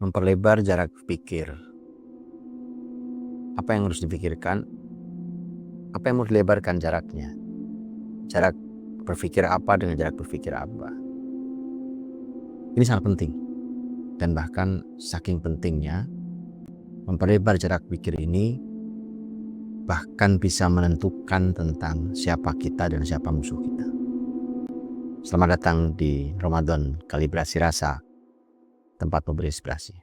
memperlebar jarak pikir. Apa yang harus dipikirkan? Apa yang mau dilebarkan jaraknya? Jarak berpikir apa dengan jarak berpikir apa? Ini sangat penting. Dan bahkan saking pentingnya, memperlebar jarak pikir ini bahkan bisa menentukan tentang siapa kita dan siapa musuh kita. Selamat datang di Ramadan Kalibrasi Rasa, tempat memberi inspirasi.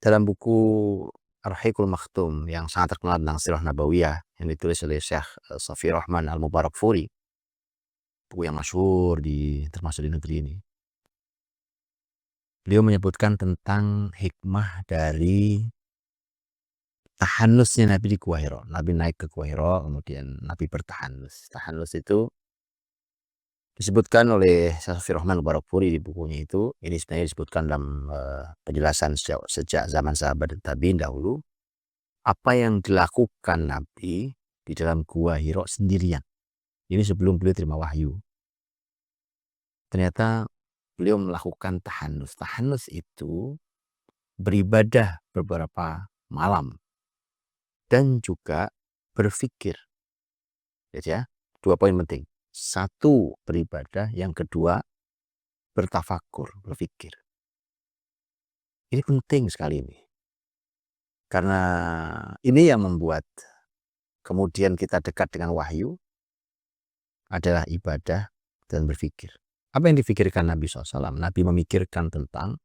Dalam buku Ar-Rahiqul Makhtum yang sangat terkenal tentang Sirah Nabawiyah yang ditulis oleh Syekh Safi Rahman Al-Mubarakfuri, buku yang masyhur termasuk di negeri ini. Beliau menyebutkan tentang hikmah dari tahanusnya Nabi di Gua Hira. Nabi naik ke Gua Hira, kemudian Nabi bertahanus. Tahanus itu disebutkan oleh Safi Rahman Al-Mubarakfuri di bukunya itu. Ini sebenarnya disebutkan dalam penjelasan sejak zaman sahabat dan tabi'in dahulu. Apa yang dilakukan Nabi di dalam Gua Hira sendirian. Ini sebelum beliau terima wahyu. Ternyata beliau melakukan tahanus. Tahanus itu beribadah beberapa malam dan juga berpikir. Ya, dua poin penting. Satu, beribadah. Yang kedua, bertafakur, berpikir. Ini penting sekali ini. Karena ini yang membuat kemudian kita dekat dengan wahyu adalah ibadah dan berpikir. Apa yang dipikirkan Nabi SAW? Nabi memikirkan tentang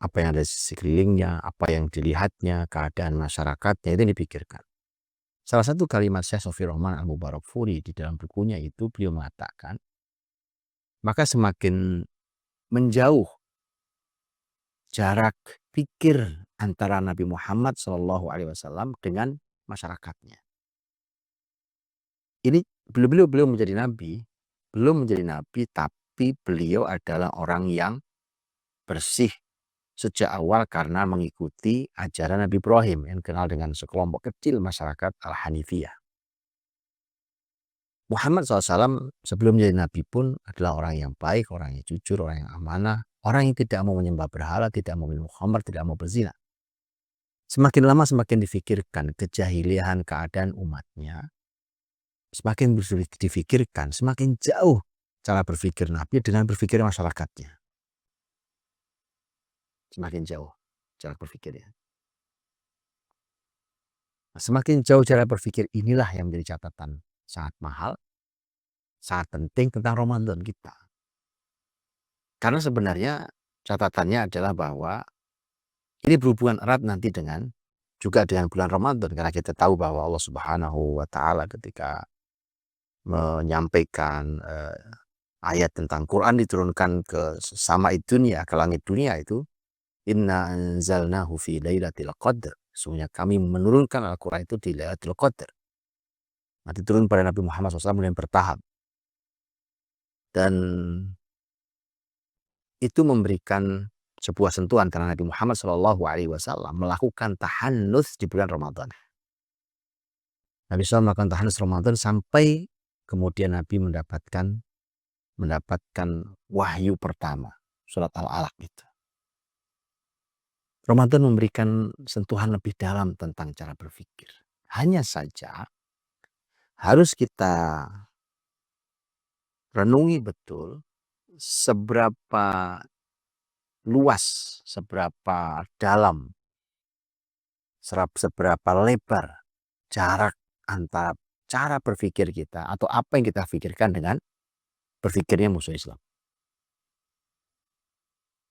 apa yang ada di sekelilingnya, apa yang dilihatnya, keadaan masyarakatnya, itu yang dipikirkan. Salah satu kalimat Syekh Safi Rahman Al-Mubarakfuri di dalam bukunya itu beliau mengatakan, maka semakin menjauh jarak pikir antara Nabi Muhammad SAW dengan masyarakatnya. Ini beliau menjadi nabi, belum menjadi nabi, tapi beliau adalah orang yang bersih sejak awal karena mengikuti ajaran Nabi Ibrahim yang dikenal dengan sekelompok kecil masyarakat Al-Hanifiyah. Muhammad SAW sebelum menjadi nabi pun adalah orang yang baik, orang yang jujur, orang yang amanah, orang yang tidak mau menyembah berhala, tidak mau minum khamar, tidak mau berzina. Semakin lama semakin difikirkan kejahilian keadaan umatnya, semakin difikirkan, semakin jauh cara berpikir Nabi dengan berpikir masyarakatnya. Semakin jauh cara berpikirnya. Nah, semakin jauh cara berpikir inilah yang menjadi catatan sangat mahal, sangat penting tentang Ramadan kita. Karena sebenarnya catatannya adalah bahwa ini berhubungan erat nanti juga dengan bulan Ramadan, karena kita tahu bahwa Allah Subhanahu wa Ta'ala ketika menyampaikan ayat tentang Quran diturunkan ke sama dunia, ke langit dunia itu, inna anzalnahu fi lailatul qadr. Sesungguhnya kami menurunkan Al-Quran itu di Lailatul Qadar. Nah, diturun pada Nabi Muhammad SAW mulai bertahap. Dan itu memberikan sebuah sentuhan karena Nabi Muhammad SAW melakukan tahannus di bulan Ramadan. Nabi SAW melakukan tahannus Ramadan sampai kemudian Nabi mendapatkan wahyu pertama, surat Al-Alaq itu. Ramadan memberikan sentuhan lebih dalam tentang cara berpikir. Hanya saja harus kita renungi betul seberapa luas, seberapa dalam, seberapa lebar jarak antara cara berpikir kita atau apa yang kita pikirkan dengan berpikirnya musuh Islam.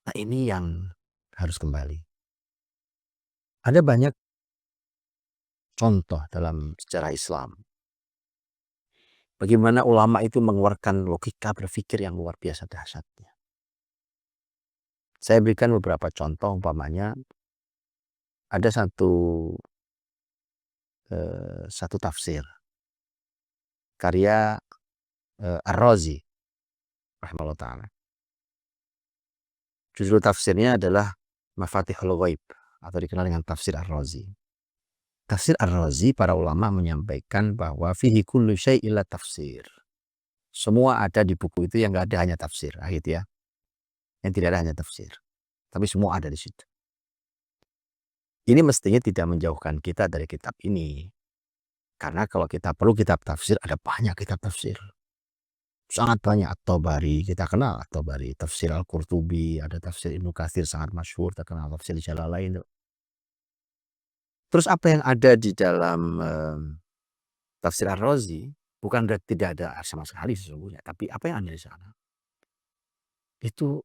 Nah, ini yang harus kembali. Ada banyak contoh dalam sejarah Islam. Bagaimana ulama itu mengeluarkan logika berpikir yang luar biasa dahsyatnya. Saya berikan beberapa contoh, umpamanya ada satu tafsir karya Ar-Razi rahimahullah ta'ala. Judul tafsirnya adalah Mafatihul Ghaib atau dikenal dengan tafsir Ar-Razi. Tafsir Ar-Razi, para ulama menyampaikan bahwa fihi kullu syai' illa tafsir. Semua ada di buku itu, yang nggak ada hanya tafsir, gitu ya. Yang tidak ada hanya tafsir, tapi semua ada di situ. Ini mestinya tidak menjauhkan kita dari kitab ini. Karena kalau kita perlu kitab tafsir, ada banyak kitab tafsir. Sangat banyak. At-Tabari, kita kenal At-Tabari. Tafsir Al-Qurtubi, ada tafsir Ibnu Katsir sangat masyhur, terkenal. Tafsir Jalalain. Terus apa yang ada di dalam tafsir Ar-Razi, bukan tidak ada sama sekali sesungguhnya. Tapi apa yang ada di sana, itu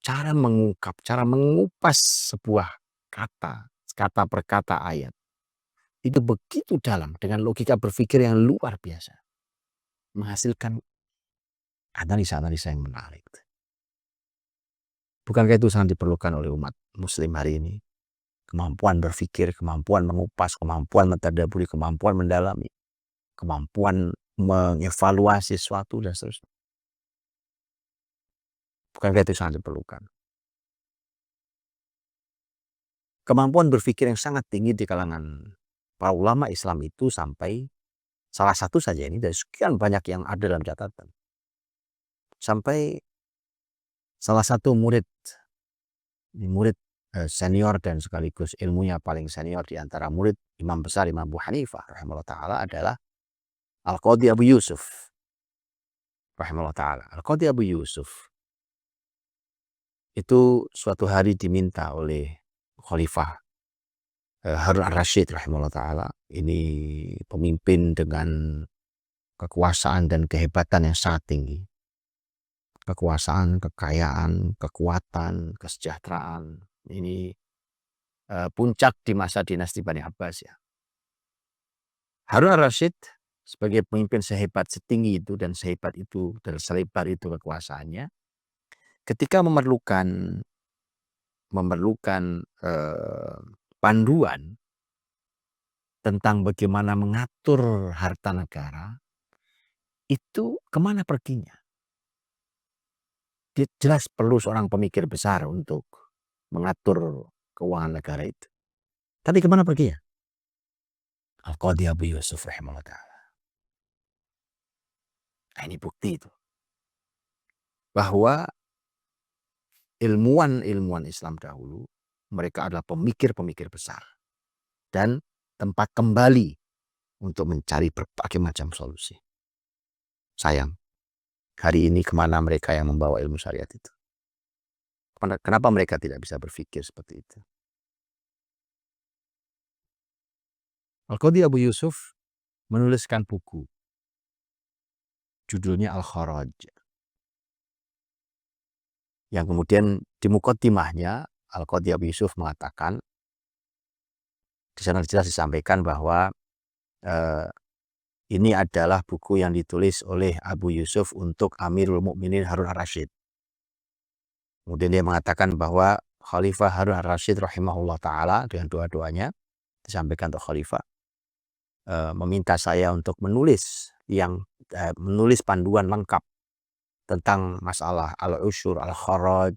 cara mengungkap, cara mengupas sebuah kata, kata per kata ayat. Itu begitu dalam, dengan logika berpikir yang luar biasa. Menghasilkan analisa-analisa yang menarik. Bukankah itu sangat diperlukan oleh umat muslim hari ini? Kemampuan berpikir, kemampuan mengupas, kemampuan mentadaburi, kemampuan mendalami, kemampuan mengevaluasi sesuatu dan seterusnya. Bukankah itu sangat diperlukan? Kemampuan berpikir yang sangat tinggi di kalangan para ulama Islam itu sampai, salah satu saja ini dari sekian banyak yang ada dalam catatan, sampai salah satu murid senior dan sekaligus ilmunya paling senior di antara murid Imam besar Imam Abu Hanifah rahimahullah ta'ala adalah Al-Qadhi Abu Yusuf rahimahullah ta'ala. Al-Qadhi Abu Yusuf itu suatu hari diminta oleh Khalifah Harun Ar-Rasyid rahimahullah ta'ala, ini pemimpin dengan kekuasaan dan kehebatan yang sangat tinggi. Kekuasaan, kekayaan, kekuatan, kesejahteraan. Ini puncak di masa dinasti Bani Abbas ya. Harun Ar-Rasyid sebagai pemimpin sehebat, setinggi itu dan sehebat itu dan selebar itu kekuasaannya, ketika memerlukan panduan tentang bagaimana mengatur harta negara, itu kemana perginya? Jelas perlu seorang pemikir besar untuk mengatur keuangan negara itu. Tapi kemana perginya? Al-Qadhi Abu Yusuf rahimahullah ta'ala. Nah, ini bukti itu. Bahwa ilmuwan-ilmuwan Islam dahulu, mereka adalah pemikir-pemikir besar. Dan tempat kembali untuk mencari berbagai macam solusi. Sayang, hari ini kemana mereka yang membawa ilmu syariat itu? Kenapa mereka tidak bisa berpikir seperti itu? Al-Qadhi Abu Yusuf menuliskan buku. Judulnya Al-Kharaj. Yang kemudian di muqaddimahnya Al-Qadhi Abu Yusuf mengatakan, di sana jelas disampaikan bahwa ini adalah buku yang ditulis oleh Abu Yusuf untuk Amirul Mukminin Harun Ar-Rasyid. Kemudian dia mengatakan bahwa Khalifah Harun Ar-Rasyid rahimahullah ta'ala dengan doa-doanya disampaikan untuk Khalifah, meminta saya untuk menulis panduan lengkap tentang masalah al-usyur, al-kharaj,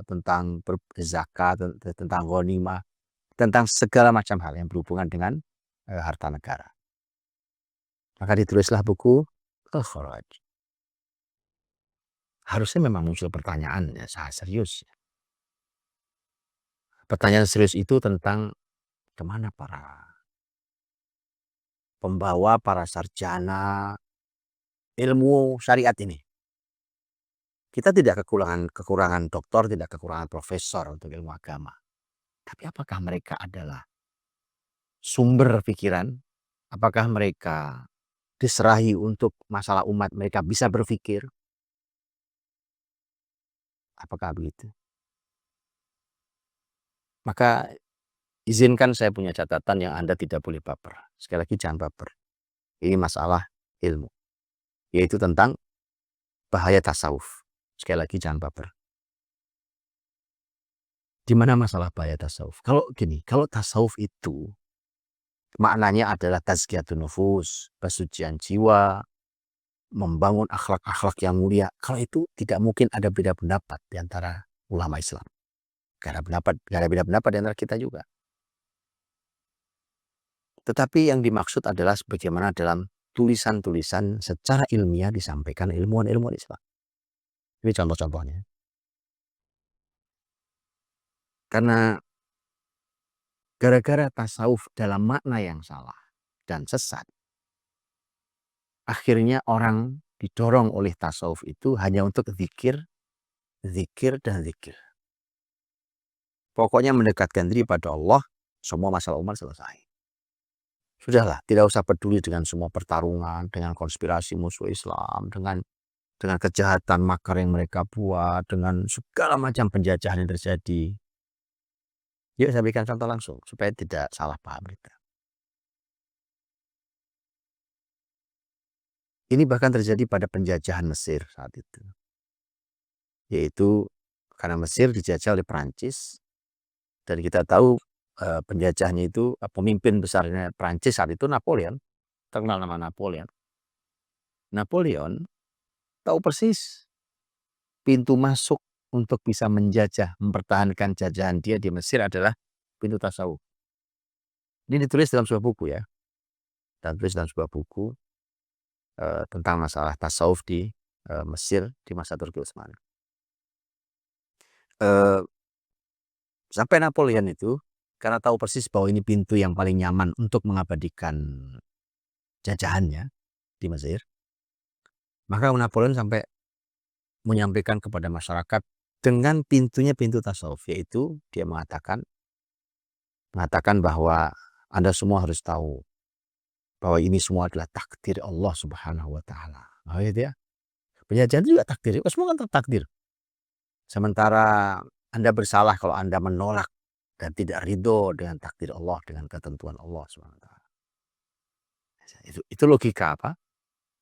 tentang zakat, tentang ghanimah, tentang segala macam hal yang berhubungan dengan harta negara. Maka ditulislah buku Al-Kharaj. Harusnya memang muncul pertanyaan ya, sangat serius. Pertanyaan serius itu tentang kemana para pembawa, para sarjana ilmu syariat ini. Kita tidak kekurangan doktor, tidak kekurangan profesor untuk ilmu agama. Tapi apakah mereka adalah sumber pikiran? Apakah mereka diserahi untuk masalah umat, mereka bisa berpikir? Apakah begitu? Maka izinkan saya punya catatan yang Anda tidak boleh baper. Sekali lagi jangan baper. Ini masalah ilmu. Yaitu tentang bahaya tasawuf. Sekali lagi jangan baper. Di mana masalah bahaya tasawuf? Kalau tasawuf itu maknanya adalah tazkiyatun nufus, kesucian jiwa, membangun akhlak-akhlak yang mulia. Kalau itu tidak mungkin ada beda pendapat di antara ulama Islam. Gak ada beda pendapat di antara kita juga. Tetapi yang dimaksud adalah sebagaimana dalam tulisan-tulisan secara ilmiah disampaikan ilmuwan-ilmuwan Islam. Ini contoh-contohnya. Karena gara-gara tasawuf dalam makna yang salah dan sesat, akhirnya orang didorong oleh tasawuf itu hanya untuk zikir, zikir, dan zikir. Pokoknya mendekatkan diri pada Allah, semua masalah umat selesai. Sudahlah, tidak usah peduli dengan semua pertarungan, dengan konspirasi musuh Islam, dengan kejahatan makar yang mereka buat, dengan segala macam penjajahan yang terjadi. Yuk saya berikan contoh langsung, supaya tidak salah paham kita. Ini bahkan terjadi pada penjajahan Mesir saat itu. Yaitu karena Mesir dijajah oleh Perancis, dan kita tahu penjajahnya itu, pemimpin besarnya Perancis saat itu Napoleon, terkenal nama Napoleon. Napoleon tahu persis pintu masuk untuk bisa menjajah, mempertahankan jajahan dia di Mesir adalah pintu tasawuf. Ini ditulis dalam sebuah buku ya, dan tulis dalam sebuah buku tentang masalah tasawuf di Mesir di masa Turki Utsmani. Sampai Napoleon itu karena tahu persis bahwa ini pintu yang paling nyaman untuk mengabadikan jajahannya di Mesir, maka Napoleon sampai menyampaikan kepada masyarakat dengan pintunya pintu tasawuf, yaitu dia mengatakan bahwa Anda semua harus tahu bahwa ini semua adalah takdir Allah Subhanahu wa taala. Oh ya dia. Penjajahan itu juga takdir, semua kan takdir. Sementara Anda bersalah kalau Anda menolak dan tidak ridho dengan takdir Allah, dengan ketentuan Allah Subhanahu wa taala. Itu logika apa?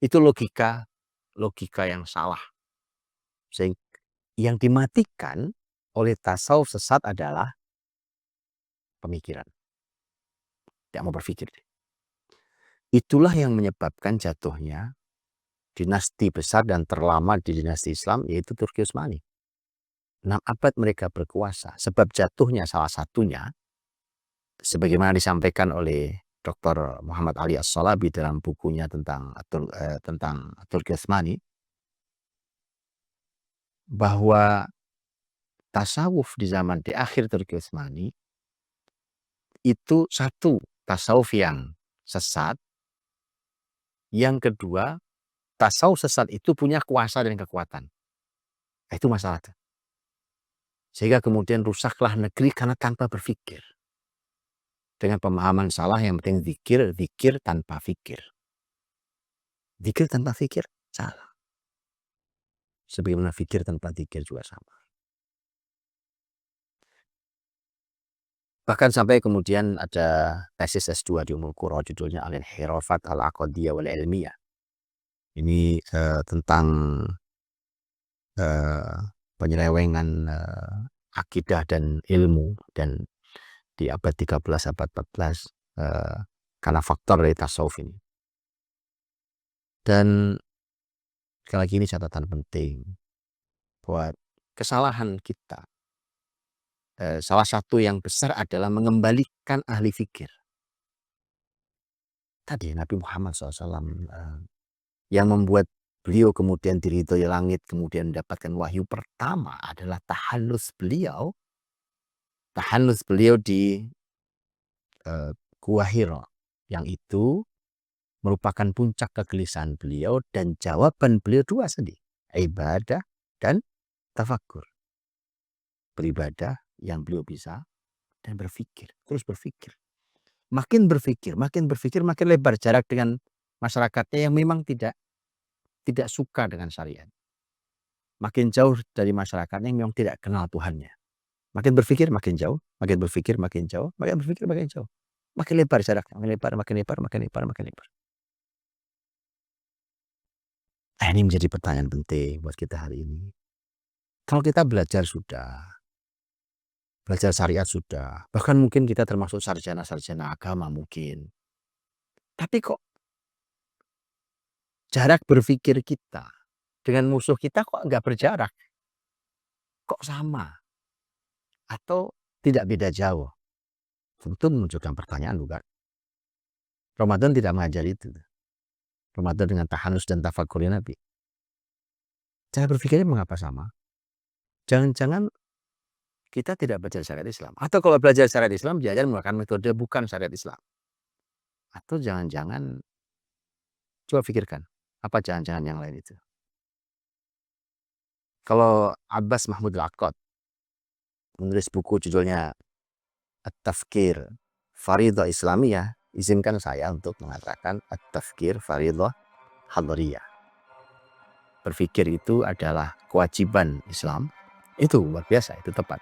Itu logika yang salah. Sehingga yang dimatikan oleh tasawuf sesat adalah pemikiran. Tidak mau berpikir. Itulah yang menyebabkan jatuhnya dinasti besar dan terlama di dinasti Islam, yaitu Turki Utsmani. 6 abad mereka berkuasa. Sebab jatuhnya salah satunya, sebagaimana disampaikan oleh Dr. Muhammad Ali As-Salabi dalam bukunya tentang Turki Utsmani, bahwa tasawuf di zaman di akhir Turki Utsmani itu satu, tasawuf yang sesat. Yang kedua, tasawuf sesat itu punya kuasa dan kekuatan. Itu masalah. Sehingga kemudian rusaklah negeri karena tanpa berpikir. Dengan pemahaman salah yang penting zikir, zikir tanpa fikir. Zikir tanpa fikir salah. Sebagaimana fikir tanpa zikir juga sama. Bahkan sampai kemudian ada tesis S2 di Ummul Qura, judulnya Al-Inhirafat Al-Aqdiyah wal Ilmiyah. Ini tentang penyelewengan akidah dan ilmu, dan di abad 13, abad 14 karena faktor dari tasawuf ini. Dan sekali lagi ini catatan penting buat kesalahan kita. Salah satu yang besar adalah mengembalikan ahli fikir. Tadi Nabi Muhammad SAW yang membuat beliau kemudian diridhoi langit, kemudian mendapatkan wahyu pertama adalah tahannus beliau di Gua Hira, yang itu merupakan puncak kegelisahan beliau, dan jawaban beliau dua sendiri, ibadah dan tafakkur. Beribadah yang beliau bisa, dan berpikir, terus berpikir. Makin berpikir, makin lebar jarak dengan masyarakatnya yang memang tidak suka dengan syariat. Makin jauh dari masyarakatnya yang memang tidak kenal Tuhannya. Makin berpikir makin jauh, makin berpikir makin jauh, makin berpikir makin jauh. Makin lebar jaraknya, makin lebar. Ini menjadi pertanyaan penting buat kita hari ini. Kalau kita belajar syariat sudah, bahkan mungkin kita termasuk sarjana-sarjana agama mungkin. Tapi kok jarak berpikir kita dengan musuh kita kok nggak berjarak? Kok sama? Atau tidak beda jauh? Tentu menunjukkan pertanyaan, bukan? Ramadan tidak mengajar itu. Ramadan dengan tahanus dan tafakur Nabi. Cara berpikirnya mengapa sama? Jangan-jangan kita tidak belajar syariat Islam. Atau kalau belajar syariat Islam, belajar menggunakan metode bukan syariat Islam. Atau jangan-jangan, coba pikirkan, apa jangan-jangan yang lain itu? Kalau Abbas Mahmud Al-Aqad menulis buku judulnya At-Tafkir Faridah Islamiyah, izinkan saya untuk mengatakan At-Tafkir Faridah Hadriyah. Berpikir itu adalah kewajiban Islam. Itu luar biasa, itu tepat.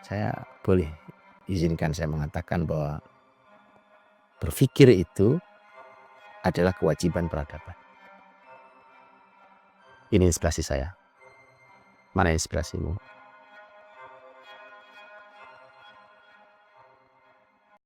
Saya boleh izinkan saya mengatakan bahwa berpikir itu adalah kewajiban peradaban. Ini inspirasi saya. Mana inspirasimu?